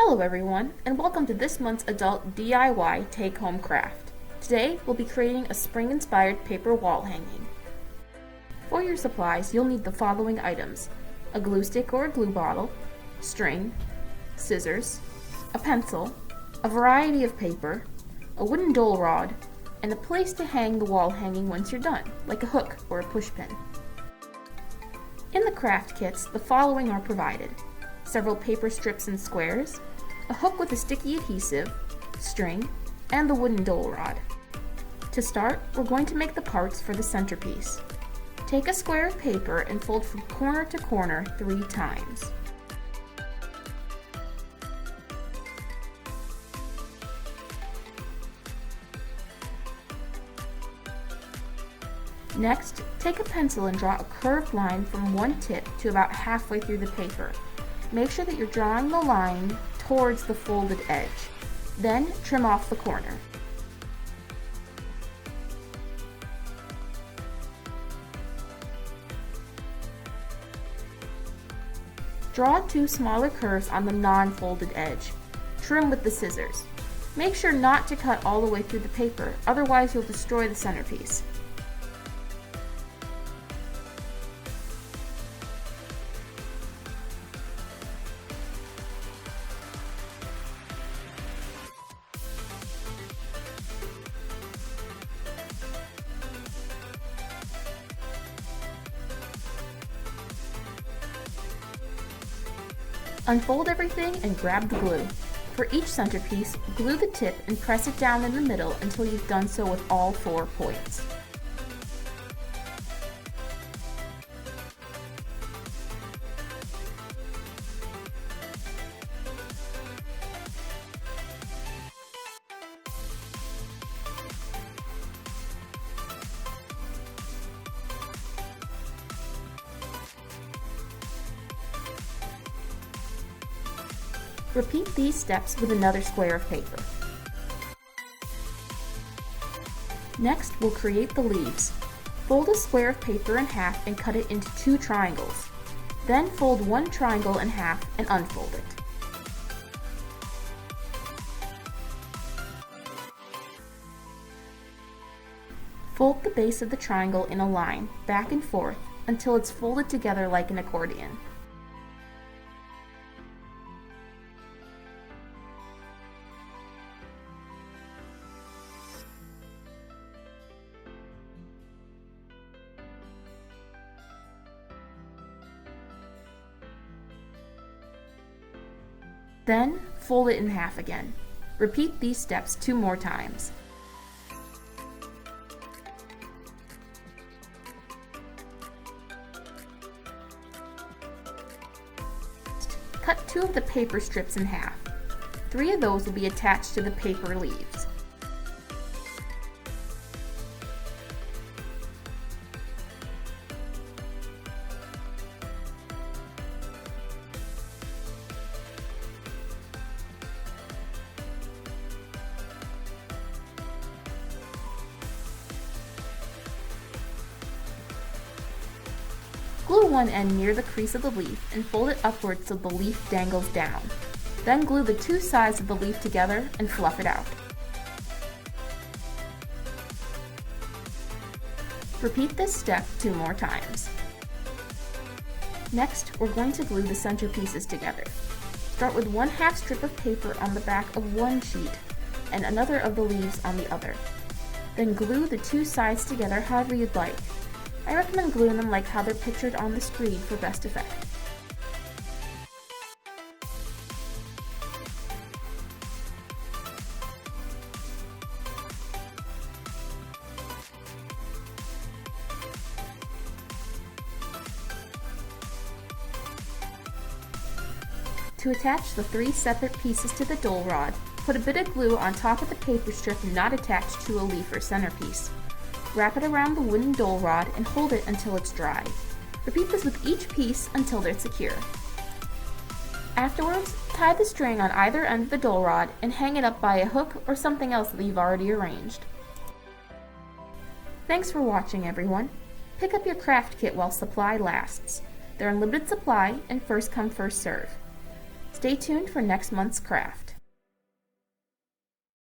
Hello everyone, and welcome to this month's adult DIY take-home craft. Today, we'll be creating a spring-inspired paper wall hanging. For your supplies, you'll need the following items: a glue stick or a glue bottle, string, scissors, a pencil, a variety of paper, a wooden dowel rod, and a place to hang the wall hanging once you're done, like a hook or a pushpin. In the craft kits, the following are provided: several paper strips and squares, a hook with a sticky adhesive, string, and the wooden dowel rod. To start, we're going to make the parts for the centerpiece. Take a square of paper and fold from corner to corner 3 times. Next, take a pencil and draw a curved line from one tip to about halfway through the paper. Make sure that you're drawing the line towards the folded edge. Then trim off the corner. Draw 2 smaller curves on the non-folded edge. Trim with the scissors. Make sure not to cut all the way through the paper, otherwise you'll destroy the centerpiece. Unfold everything and grab the glue. For each centerpiece, glue the tip and press it down in the middle until you've done so with all 4 points. Repeat these steps with another square of paper. Next, we'll create the leaves. Fold a square of paper in half and cut it into 2 triangles. Then fold 1 triangle in half and unfold it. Fold the base of the triangle in a line, back and forth, until it's folded together like an accordion. Then, fold it in half again. Repeat these steps 2 more times. Cut 2 of the paper strips in half. 3 of those will be attached to the paper leaves. Glue one end near the crease of the leaf and fold it upwards so the leaf dangles down. Then glue the 2 sides of the leaf together and fluff it out. Repeat this step 2 more times. Next, we're going to glue the centerpieces together. Start with 1/2 strip of paper on the back of one sheet and another of the leaves on the other. Then glue the 2 sides together however you'd like. I recommend gluing them like how they're pictured on the screen for best effect. To attach the 3 separate pieces to the dowel rod, put a bit of glue on top of the paper strip not attached to a leaf or centerpiece. Wrap it around the wooden dowel rod and hold it until it's dry. Repeat this with each piece until they're secure. Afterwards, tie the string on either end of the dowel rod and hang it up by a hook or something else that you've already arranged. Thanks for watching, everyone. Pick up your craft kit while supply lasts. They're in limited supply and first come, first serve. Stay tuned for next month's craft.